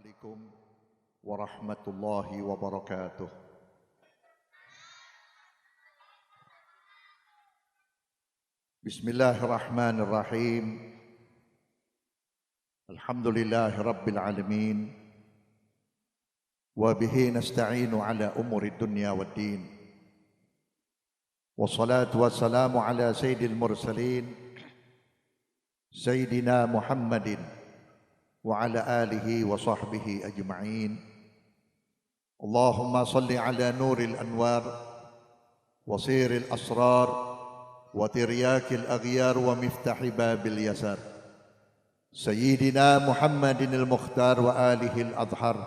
Assalamualaikum warahmatullahi wabarakatuh. Bismillahirrahmanirrahim. Alhamdulillahi rabbil alamin. Wa bihi nasta'inu ala umuri dunya waddin. Wassalatu wassalamu ala sayyidil mursalin Sayyidina Muhammadin wa ala alihi wa sahbihi ajma'in. Allahumma salli ala nuril anwar wa siril asrar wa tiryakil aghyar wa miftahi babil yasar Sayyidina Muhammadin al-Mukhtar wa alihi al-adhar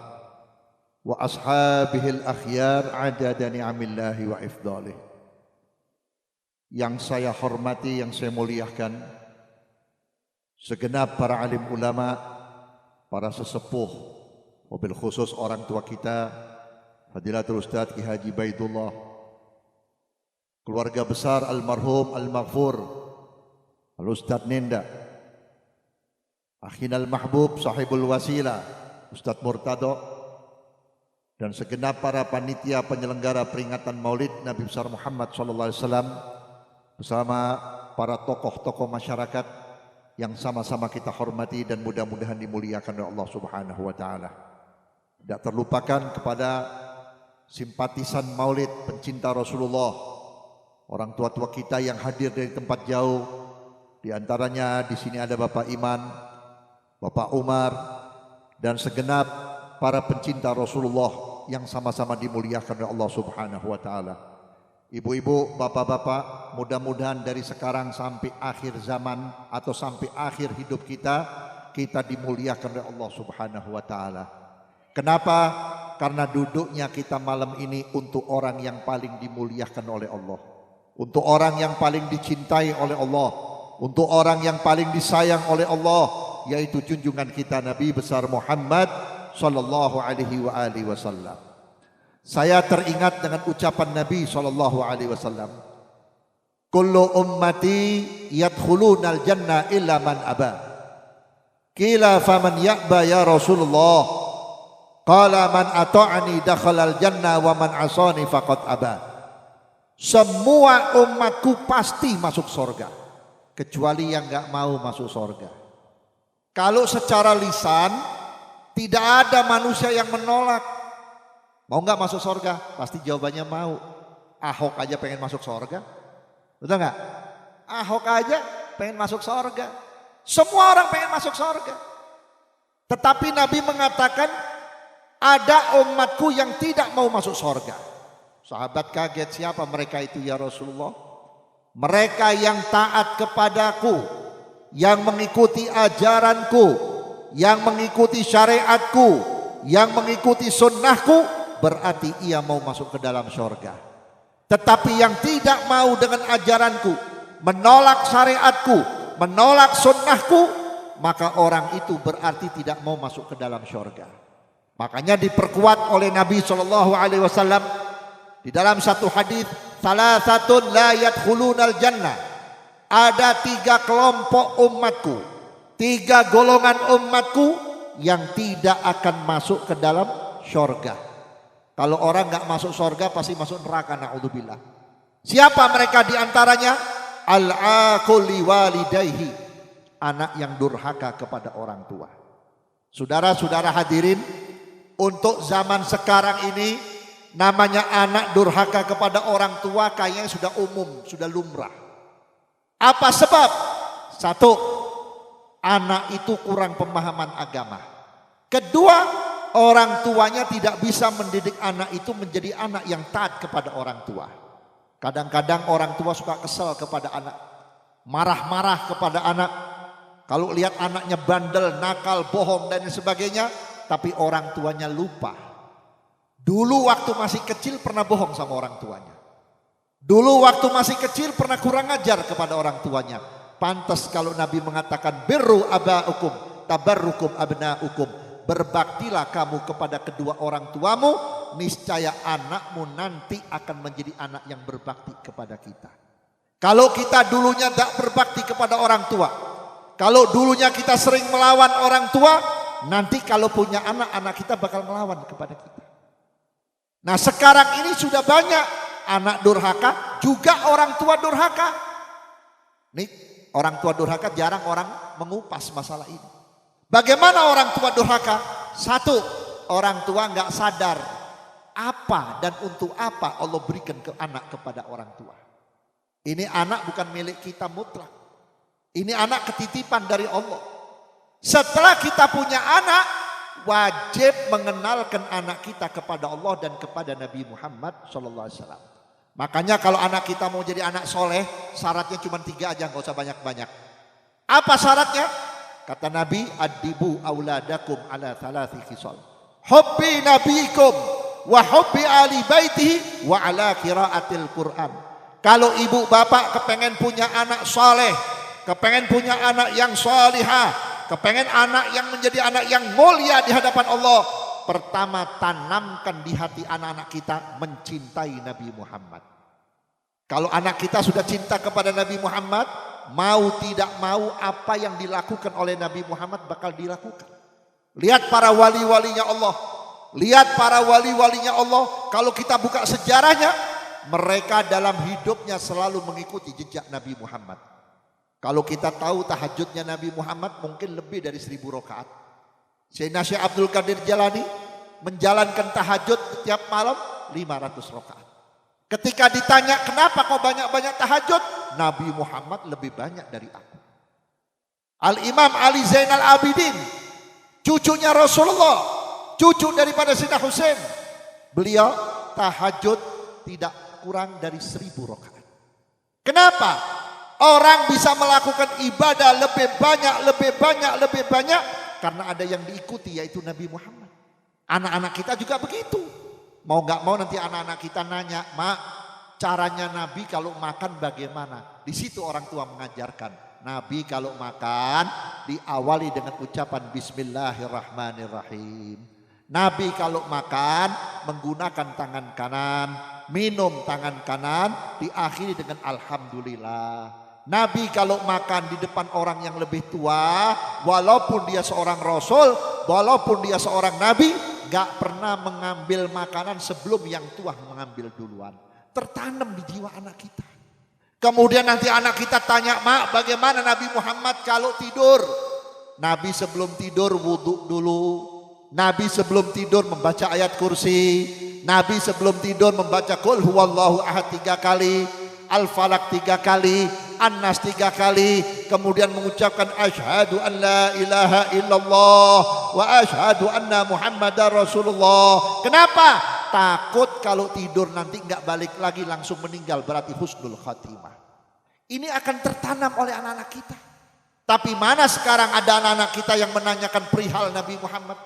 wa ashabihi al-akhyar adada ni'amillahi wa ifdalih. Yang saya hormati, yang saya muliakan, segenap para alim ulama, para sesepuh, wabil khusus orang tua kita, Fadilatul Ustadz Ki Haji Baidullah, keluarga besar almarhum al-maghfur Al-Ustadz Nenda, akhin al-mahbub sahibul wasilah Ustadz Murtado, dan segenap para panitia penyelenggara peringatan Maulid Nabi besar Muhammad SAW bersama para tokoh-tokoh masyarakat yang sama-sama kita hormati dan mudah-mudahan dimuliakan oleh Allah Subhanahu wa taala. Tidak terlupakan kepada simpatisan Maulid, pencinta Rasulullah, orang tua-tua kita yang hadir dari tempat jauh. Di antaranya di sini ada Bapak Iman, Bapak Umar, dan segenap para pencinta Rasulullah yang sama-sama dimuliakan oleh Allah Subhanahu wa taala. Ibu-ibu, bapak-bapak, mudah-mudahan dari sekarang sampai akhir zaman atau sampai akhir hidup kita dimuliakan oleh Allah Subhanahu wa taala. Kenapa? Karena duduknya kita malam ini untuk orang yang paling dimuliakan oleh Allah, untuk orang yang paling dicintai oleh Allah, untuk orang yang paling disayang oleh Allah, yaitu junjungan kita Nabi besar Muhammad sallallahu alaihi wasallam. Saya teringat dengan ucapan Nabi SAW. Kullu ummati yadkhulunal jannah illa man aba. Qila faman ya'ba ya Rasulullah? Qala man ata'ani dakhalal jannah wa man asani faqad aba. Semua umatku pasti masuk surga, kecuali yang enggak mau masuk surga. Kalau secara lisan tidak ada manusia yang menolak. Mau nggak masuk surga? Pasti jawabannya mau. Ahok aja pengen masuk surga, betul nggak? Ahok aja pengen masuk surga. Semua orang pengen masuk surga. Tetapi Nabi mengatakan ada umatku yang tidak mau masuk surga. Sahabat kaget, siapa mereka itu ya Rasulullah? Mereka yang taat kepadaku, yang mengikuti ajaranku, yang mengikuti syariatku, yang mengikuti sunnahku, berarti ia mau masuk ke dalam surga. Tetapi yang tidak mau dengan ajaranku, menolak syariatku, menolak sunnahku, maka orang itu berarti tidak mau masuk ke dalam surga. Makanya diperkuat oleh Nabi SAW di dalam satu hadis, salasatun la yadkhulunal jannah. Ada 3 kelompok umatku, 3 golongan umatku yang tidak akan masuk ke dalam surga. Kalau orang nggak masuk surga pasti masuk neraka, naudzubillah. Siapa mereka di antaranya? Al-aquli walidayhi, anak yang durhaka kepada orang tua. Saudara-saudara hadirin, untuk zaman sekarang ini namanya anak durhaka kepada orang tua kayaknya sudah umum, sudah lumrah. Apa sebab? 1, anak itu kurang pemahaman agama. Kedua, orang tuanya tidak bisa mendidik anak itu menjadi anak yang taat kepada orang tua. Kadang-kadang orang tua suka kesal kepada anak, marah-marah kepada anak. Kalau lihat anaknya bandel, nakal, bohong dan sebagainya, tapi orang tuanya lupa. Dulu waktu masih kecil pernah bohong sama orang tuanya. Dulu waktu masih kecil pernah kurang ajar kepada orang tuanya. Pantas kalau Nabi mengatakan birru abaukum tabarrukum abnaukum. Berbaktilah kamu kepada kedua orang tuamu, niscaya anakmu nanti akan menjadi anak yang berbakti kepada kita. Kalau kita dulunya tidak berbakti kepada orang tua, kalau dulunya kita sering melawan orang tua, nanti kalau punya anak kita bakal melawan kepada kita. Nah sekarang ini sudah banyak anak durhaka, juga orang tua durhaka. Nih orang tua durhaka jarang orang mengupas masalah ini. Bagaimana orang tua durhaka? Satu, orang tua nggak sadar apa dan untuk apa Allah berikan ke anak kepada orang tua. Ini anak bukan milik kita mutlak. Ini anak ketitipan dari Allah. Setelah kita punya anak, wajib mengenalkan anak kita kepada Allah dan kepada Nabi Muhammad SAW. Makanya kalau anak kita mau jadi anak soleh, syaratnya cuma 3 aja, nggak usah banyak-banyak. Apa syaratnya? Kata Nabi, adibu auladakum ala thalathi khisal. Hubbi nabiikum wa hubbi ali baitihi wa ala qiraatil Qur'an. Kalau ibu bapak kepengen punya anak soleh, kepengen punya anak yang salihah, kepengen anak yang menjadi anak yang mulia di hadapan Allah, pertama tanamkan di hati anak-anak kita mencintai Nabi Muhammad. Kalau anak kita sudah cinta kepada Nabi Muhammad, mau tidak mau apa yang dilakukan oleh Nabi Muhammad bakal dilakukan. Lihat para wali-walinya Allah. Lihat para wali-walinya Allah. Kalau kita buka sejarahnya, mereka dalam hidupnya selalu mengikuti jejak Nabi Muhammad. Kalau kita tahu tahajudnya Nabi Muhammad mungkin lebih dari 1000 rakaat. Sayyidina Syekh Abdul Qadir Jalani menjalankan tahajud setiap malam 500 rakaat. Ketika ditanya kenapa kau banyak-banyak tahajud, Nabi Muhammad lebih banyak dari aku. Al-Imam Ali Zainal Abidin, cucunya Rasulullah, cucu daripada Sayyidina Husain, beliau tahajud tidak kurang dari 1000 rakaat. Kenapa? Orang bisa melakukan ibadah lebih banyak karena ada yang diikuti, yaitu Nabi Muhammad. Anak-anak kita juga begitu. Mau gak mau nanti anak-anak kita nanya, Mak, caranya Nabi kalau makan bagaimana? Di situ orang tua mengajarkan. Nabi kalau makan diawali dengan ucapan Bismillahirrahmanirrahim. Nabi kalau makan menggunakan tangan kanan, minum tangan kanan, diakhiri dengan Alhamdulillah. Nabi kalau makan di depan orang yang lebih tua, walaupun dia seorang Rasul, walaupun dia seorang Nabi, gak pernah mengambil makanan sebelum yang tua mengambil duluan. Tertanam di jiwa anak kita. Kemudian nanti anak kita tanya, Mak, bagaimana Nabi Muhammad kalau tidur? Nabi sebelum tidur wudhu dulu. Nabi sebelum tidur membaca ayat kursi. Nabi sebelum tidur membaca Qul huwallahu ahad 3 kali, Al-Falaq 3 kali, An-Nas 3 kali, kemudian mengucapkan asyhadu an la ilaha illallah wa asyhadu anna Muhammadar Rasulullah. Kenapa? Takut kalau tidur nanti enggak balik lagi langsung meninggal, berarti husnul khatimah. Ini akan tertanam oleh anak-anak kita. Tapi mana sekarang ada anak-anak kita yang menanyakan perihal Nabi Muhammad,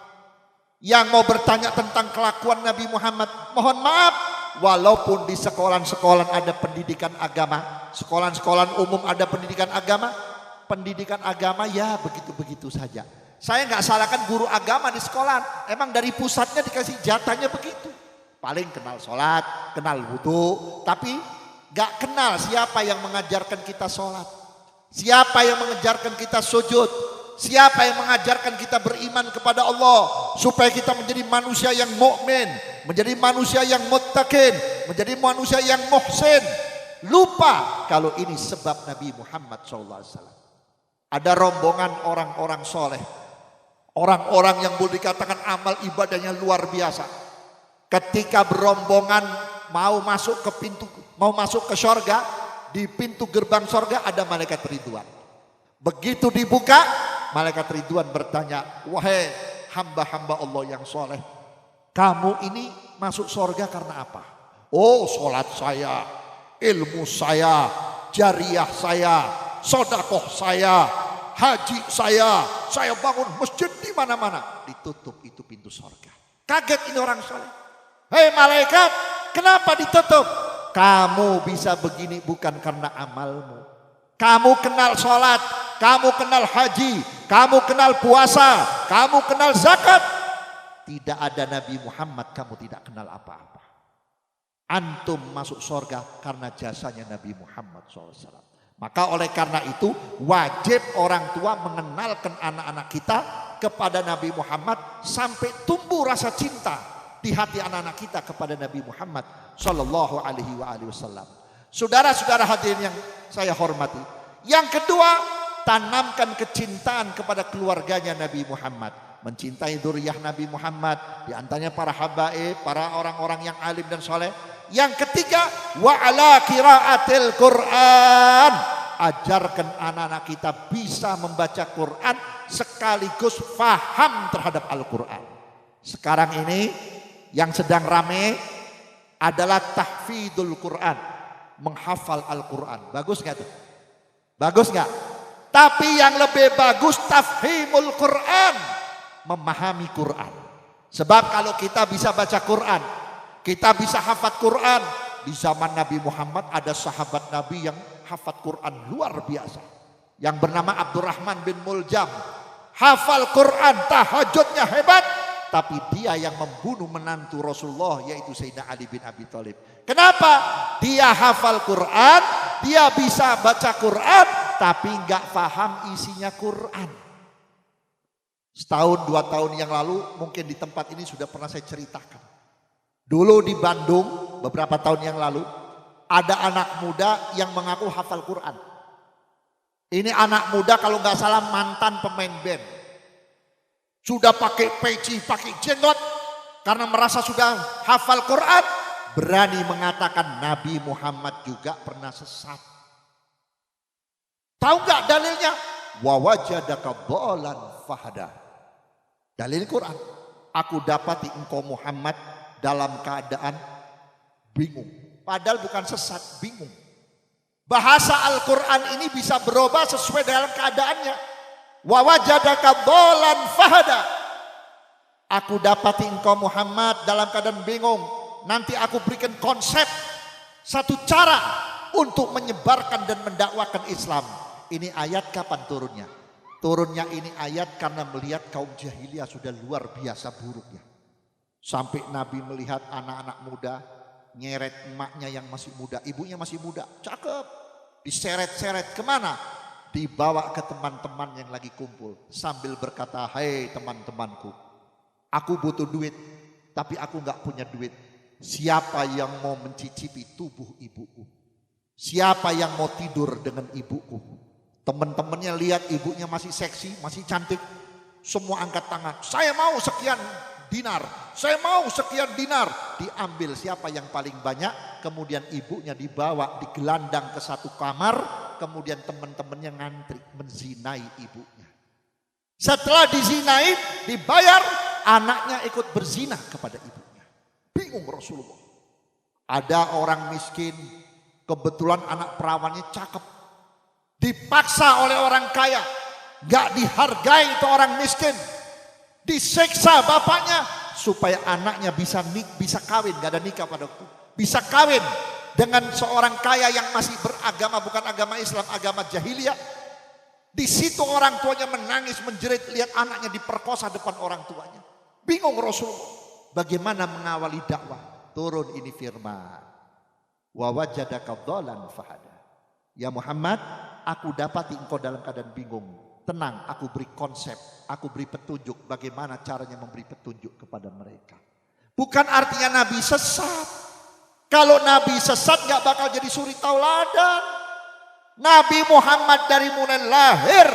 yang mau bertanya tentang kelakuan Nabi Muhammad. Mohon maaf, walaupun di sekolah-sekolah ada pendidikan agama, sekolah-sekolah umum ada pendidikan agama ya begitu-begitu saja. Saya nggak salahkan guru agama di sekolah, emang dari pusatnya dikasih jatahnya begitu. Paling kenal sholat, kenal wudhu, tapi nggak kenal siapa yang mengajarkan kita sholat, siapa yang mengajarkan kita sujud, siapa yang mengajarkan kita beriman kepada Allah supaya kita menjadi manusia yang mukmin, menjadi manusia yang muttaqin, menjadi manusia yang muhsin. Lupa kalau ini sebab Nabi Muhammad SAW. Ada rombongan orang-orang soleh, orang-orang yang boleh dikatakan amal ibadahnya luar biasa. Ketika berombongan mau masuk ke sorga, di pintu gerbang sorga ada malaikat Ridwan. Begitu dibuka, malaikat Ridwan bertanya, wahai hamba-hamba Allah yang soleh, kamu ini masuk sorga karena apa? Oh, sholat saya, ilmu saya, jariah saya, sodakoh saya, haji saya bangun masjid di mana-mana. Ditutup itu pintu sorga. Kaget ini orang soleh. Hei malaikat, kenapa ditutup? Kamu bisa begini bukan karena amalmu. Kamu kenal sholat, kamu kenal haji, kamu kenal puasa, kamu kenal zakat. Tidak ada Nabi Muhammad, kamu tidak kenal apa-apa. Antum masuk surga karena jasanya Nabi Muhammad SAW. Maka oleh karena itu wajib orang tua mengenalkan anak-anak kita kepada Nabi Muhammad sampai tumbuh rasa cinta di hati anak-anak kita kepada Nabi Muhammad sallallahu alaihi wasallam. Saudara-saudara hadirin yang saya hormati. Yang kedua, tanamkan kecintaan kepada keluarganya Nabi Muhammad. Mencintai dzurriyyah Nabi Muhammad, di antaranya para habaib, para orang-orang yang alim dan soleh. Yang ketiga, wa ala qiraatil Quran. Ajarkan anak-anak kita bisa membaca Quran sekaligus faham terhadap Al-Quran. Sekarang ini yang sedang rame adalah tahfidul Quran, menghafal Al-Quran. Bagus nggak tuh? Bagus nggak? Tapi yang lebih bagus tafhimul Quran, memahami Quran. Sebab kalau kita bisa baca Quran, kita bisa hafal Quran. Di zaman Nabi Muhammad ada sahabat Nabi yang hafal Quran luar biasa, yang bernama Abdurrahman bin Muljam. Hafal Quran, tahajudnya hebat, tapi dia yang membunuh menantu Rasulullah, yaitu Sayyidina Ali bin Abi Thalib. Kenapa? Dia hafal Quran, dia bisa baca Quran, tapi nggak paham isinya Quran. Setahun 2 tahun yang lalu, mungkin di tempat ini sudah pernah saya ceritakan. Dulu di Bandung beberapa tahun yang lalu ada anak muda yang mengaku hafal Quran. Ini anak muda kalau nggak salah mantan pemain band. Sudah pakai peci, pakai jenggot karena merasa sudah hafal Quran, berani mengatakan Nabi Muhammad juga pernah sesat. Tahu nggak dalilnya? Wa wajadaka dhalan fahada. Dalil Quran. Aku dapati engkau Muhammad dalam keadaan bingung. Padahal bukan sesat, bingung. Bahasa Al-Quran ini bisa berubah sesuai dengan keadaannya. Wa wajadaka dhalan fahada. Aku dapati engkau Muhammad dalam keadaan bingung. Nanti aku berikan konsep, satu cara untuk menyebarkan dan mendakwakan Islam. Ini ayat kapan turunnya? Turunnya ini ayat karena melihat kaum jahiliyah sudah luar biasa buruknya. Sampai Nabi melihat anak-anak muda nyeret emaknya yang masih muda, ibunya masih muda, cakep, diseret-seret kemana? Dibawa ke teman-teman yang lagi kumpul sambil berkata, "Hei teman-temanku, aku butuh duit, tapi aku nggak punya duit. Siapa yang mau mencicipi tubuh ibuku? Siapa yang mau tidur dengan ibuku?" Teman-temannya lihat ibunya masih seksi, masih cantik, semua angkat tangan. "Saya mau sekian dinar, saya mau sekian dinar." Diambil siapa yang paling banyak, kemudian ibunya dibawa, digelandang ke satu kamar, kemudian teman-temannya ngantri menzinai ibunya. Setelah dizinai, dibayar, anaknya ikut berzina kepada ibunya. Bingung Rasulullah. Ada orang miskin, kebetulan anak perawannya cakep, dipaksa oleh orang kaya, gak dihargai itu orang miskin. Diseksa bapaknya supaya anaknya bisa kawin, gak ada nikah pada waktu. Bisa kawin dengan seorang kaya yang masih beragama bukan agama Islam, agama jahiliyah. Di situ orang tuanya menangis menjerit lihat anaknya diperkosa depan orang tuanya. Bingung Rasulullah bagaimana mengawali dakwah. Turun ini firman, wa wajadaka dhalan fahada. Ya Muhammad, aku dapati engkau dalam keadaan bingung. Tenang, aku beri konsep, aku beri petunjuk bagaimana caranya memberi petunjuk kepada mereka. Bukan artinya Nabi sesat. Kalau Nabi sesat gak bakal jadi suri tauladan. Nabi Muhammad dari mulai lahir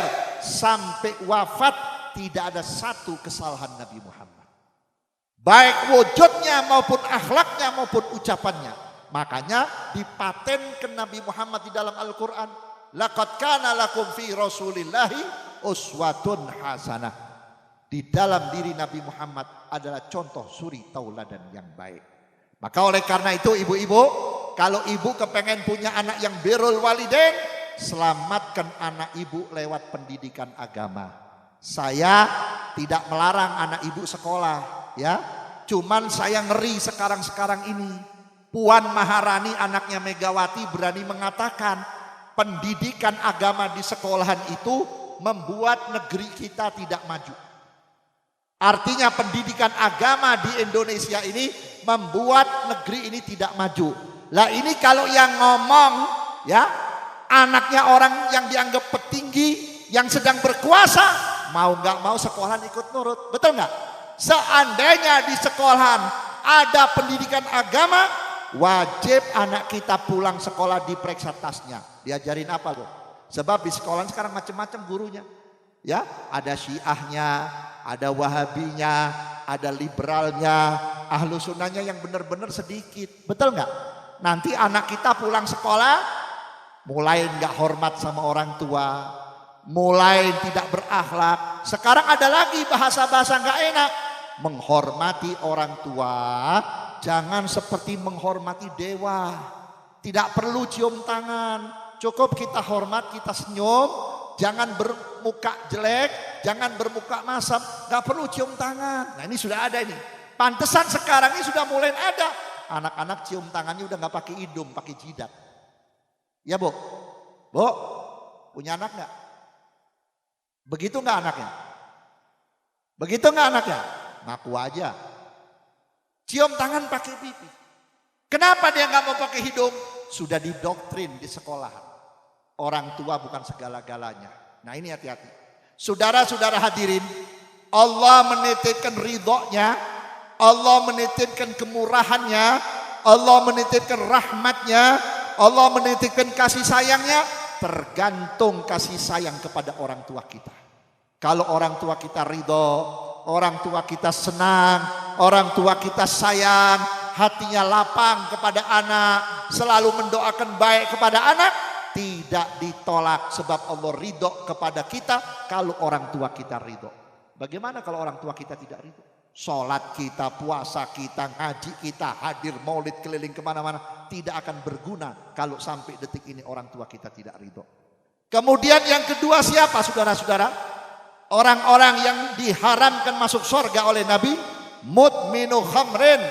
sampai wafat tidak ada satu kesalahan Nabi Muhammad. Baik wujudnya maupun akhlaknya maupun ucapannya. Makanya dipatenkan Nabi Muhammad di dalam Al-Quran. Laqad kana lakum fi rasulillahi uswatun hasanah. Di dalam diri Nabi Muhammad adalah contoh suri tauladan yang baik. Maka oleh karena itu ibu-ibu, kalau ibu kepengen punya anak yang birrul walidain, selamatkan anak ibu lewat pendidikan agama. Saya tidak melarang anak ibu sekolah, ya. Cuman saya ngeri sekarang ini. Puan Maharani anaknya Megawati berani mengatakan pendidikan agama di sekolahan itu membuat negeri kita tidak maju. Artinya pendidikan agama di Indonesia ini membuat negeri ini tidak maju. Lah ini kalau yang ngomong ya anaknya orang yang dianggap petinggi yang sedang berkuasa mau nggak mau sekolahan ikut nurut. Betul nggak? Seandainya di sekolahan ada pendidikan agama, wajib anak kita pulang sekolah diperiksa tasnya. Diajarin apa loh? Sebab di sekolah sekarang macam-macam gurunya. Ya, ada Syiahnya, ada Wahabinya, ada liberalnya, ahlu sunnahnya yang benar-benar sedikit. Betul nggak? Nanti anak kita pulang sekolah, mulai nggak hormat sama orang tua, mulai tidak berakhlak. Sekarang ada lagi bahasa-bahasa nggak enak. Menghormati orang tua, jangan seperti menghormati dewa. Tidak perlu cium tangan, cukup kita hormat, kita senyum. Jangan bermuka jelek, jangan bermuka masam, gak perlu cium tangan. Nah ini sudah ada ini. Pantesan sekarang ini sudah mulai ada. Anak-anak cium tangannya udah gak pakai hidung, pakai jidat. Ya Bu? Bu? Punya anak gak? Begitu gak anaknya? Begitu gak anaknya? Ngaku aja. Cium tangan pakai pipi. Kenapa dia gak mau pakai hidung? Sudah didoktrin di sekolahan. Orang tua bukan segala-galanya. Nah ini hati-hati. Saudara-saudara hadirin, Allah menitipkan ridhonya, Allah menitipkan kemurahannya, Allah menitipkan rahmatnya, Allah menitipkan kasih sayangnya. Tergantung kasih sayang kepada orang tua kita. Kalau orang tua kita ridho, orang tua kita senang, orang tua kita sayang, hatinya lapang kepada anak, selalu mendoakan baik kepada anak, tidak ditolak sebab Allah ridho kepada kita kalau orang tua kita ridho. Bagaimana kalau orang tua kita tidak ridho? Sholat kita, puasa kita, ngaji kita, hadir maulid keliling kemana-mana tidak akan berguna kalau sampai detik ini orang tua kita tidak ridho. Kemudian yang kedua siapa saudara-saudara? Orang-orang yang diharamkan masuk surga oleh Nabi, mudminu khamrin,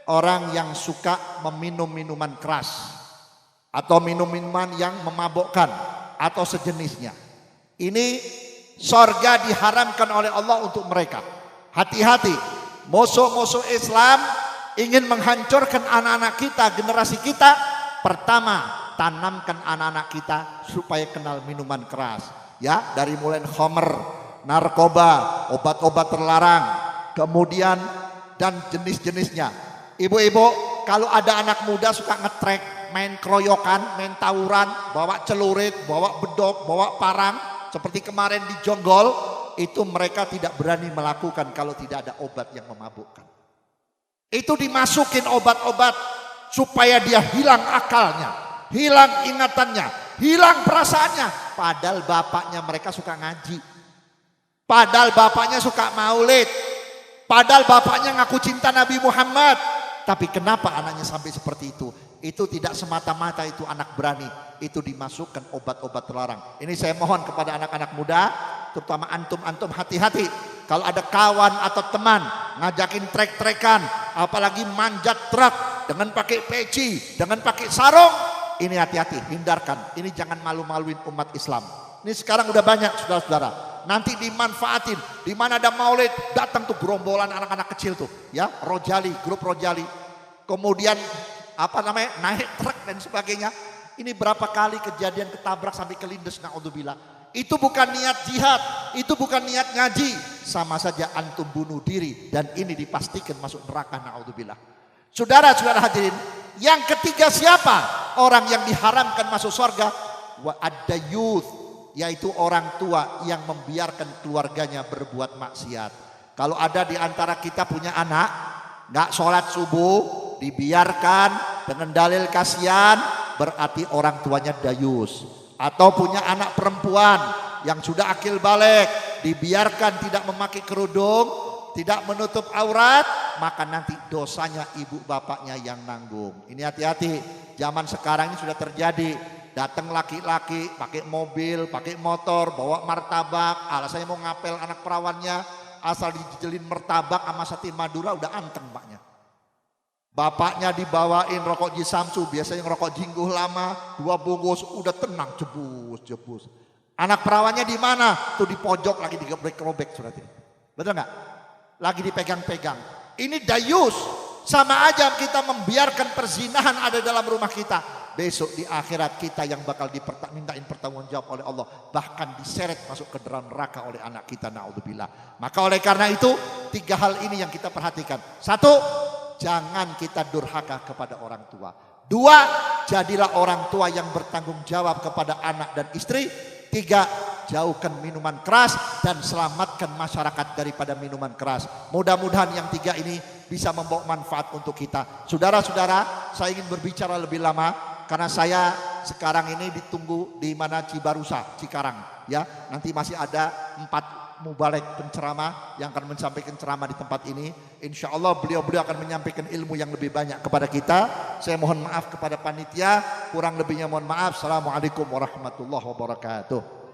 orang yang suka meminum minuman keras atau minum-minuman yang memabukkan atau sejenisnya. Ini surga diharamkan oleh Allah untuk mereka. Hati-hati, musuh-musuh Islam ingin menghancurkan anak-anak kita, generasi kita. Pertama, tanamkan anak-anak kita supaya kenal minuman keras. Ya, dari mulai khamr, narkoba, obat-obat terlarang, kemudian dan jenis-jenisnya. Ibu-ibu, kalau ada anak muda suka ngetrek, main keroyokan, main tawuran, bawa celurit, bawa bedok, bawa parang, seperti kemarin di Jonggol, itu mereka tidak berani melakukan kalau tidak ada obat yang memabukkan. Itu dimasukin obat-obat supaya dia hilang akalnya, hilang ingatannya, hilang perasaannya. Padahal bapaknya mereka suka ngaji, padahal bapaknya suka maulid, padahal bapaknya ngaku cinta Nabi Muhammad. Tapi kenapa anaknya sampai seperti itu? Itu tidak semata-mata itu anak berani, itu dimasukkan obat-obat terlarang. Ini saya mohon kepada anak-anak muda, terutama antum-antum, hati-hati. Kalau ada kawan atau teman ngajakin trek-trekan, apalagi manjat truk dengan pakai peci, dengan pakai sarung, ini hati-hati, hindarkan. Ini jangan malu-maluin umat Islam. Ini sekarang udah banyak saudara-saudara. Nanti dimanfaatin, di mana ada maulid, datang tuh gerombolan anak-anak kecil tuh, ya, Rojali, grup Rojali. Kemudian naik truk dan sebagainya. Ini berapa kali kejadian ketabrak sampai kelindes, naudzubillah. Itu bukan niat jihad, itu bukan niat ngaji, sama saja antum bunuh diri dan ini dipastikan masuk neraka, naudzubillah. Saudara-saudara hadirin, yang ketiga siapa? Orang yang diharamkan masuk surga, wa ad-dayuth, yaitu orang tua yang membiarkan keluarganya berbuat maksiat. Kalau ada di antara kita punya anak nggak sholat subuh, dibiarkan dengan dalil kasihan, berarti orang tuanya dayus. Atau punya anak perempuan yang sudah akil balik, dibiarkan tidak memakai kerudung, tidak menutup aurat, maka nanti dosanya ibu bapaknya yang nanggung. Ini hati-hati, zaman sekarang ini sudah terjadi. Datang laki-laki pakai mobil, pakai motor, bawa martabak, alasannya mau ngapel anak perawannya, asal dijelin martabak sama sate Madura udah anteng mbaknya. Bapaknya dibawain rokok Jisamsu, biasanya ngerokok jingguh lama, 2 bungkus, udah tenang, jebus. Anak perawannya di mana? Tuh di pojok lagi digebrek-gerobek surat ini. Betul nggak? Lagi dipegang-pegang. Ini dayus, sama aja kita membiarkan perzinahan ada dalam rumah kita. besok di akhirat kita yang bakal dimintain pertanggungjawab oleh Allah, bahkan diseret masuk ke dalam neraka oleh anak kita, naudzubillah. Maka oleh karena itu 3 hal ini yang kita perhatikan. 1, jangan kita durhaka kepada orang tua. 2, jadilah orang tua yang bertanggung jawab kepada anak dan istri. 3, jauhkan minuman keras dan selamatkan masyarakat daripada minuman keras. Mudah-mudahan yang 3 ini bisa membawa manfaat untuk kita. Saudara-saudara, saya ingin berbicara lebih lama karena saya sekarang ini ditunggu di mana Cibarusa, Cikarang, ya. Nanti masih ada 4 mubalek penceramah yang akan menyampaikan ceramah di tempat ini. Insya Allah beliau-beliau akan menyampaikan ilmu yang lebih banyak kepada kita. Saya mohon maaf kepada panitia, kurang lebihnya mohon maaf. Assalamualaikum warahmatullahi wabarakatuh.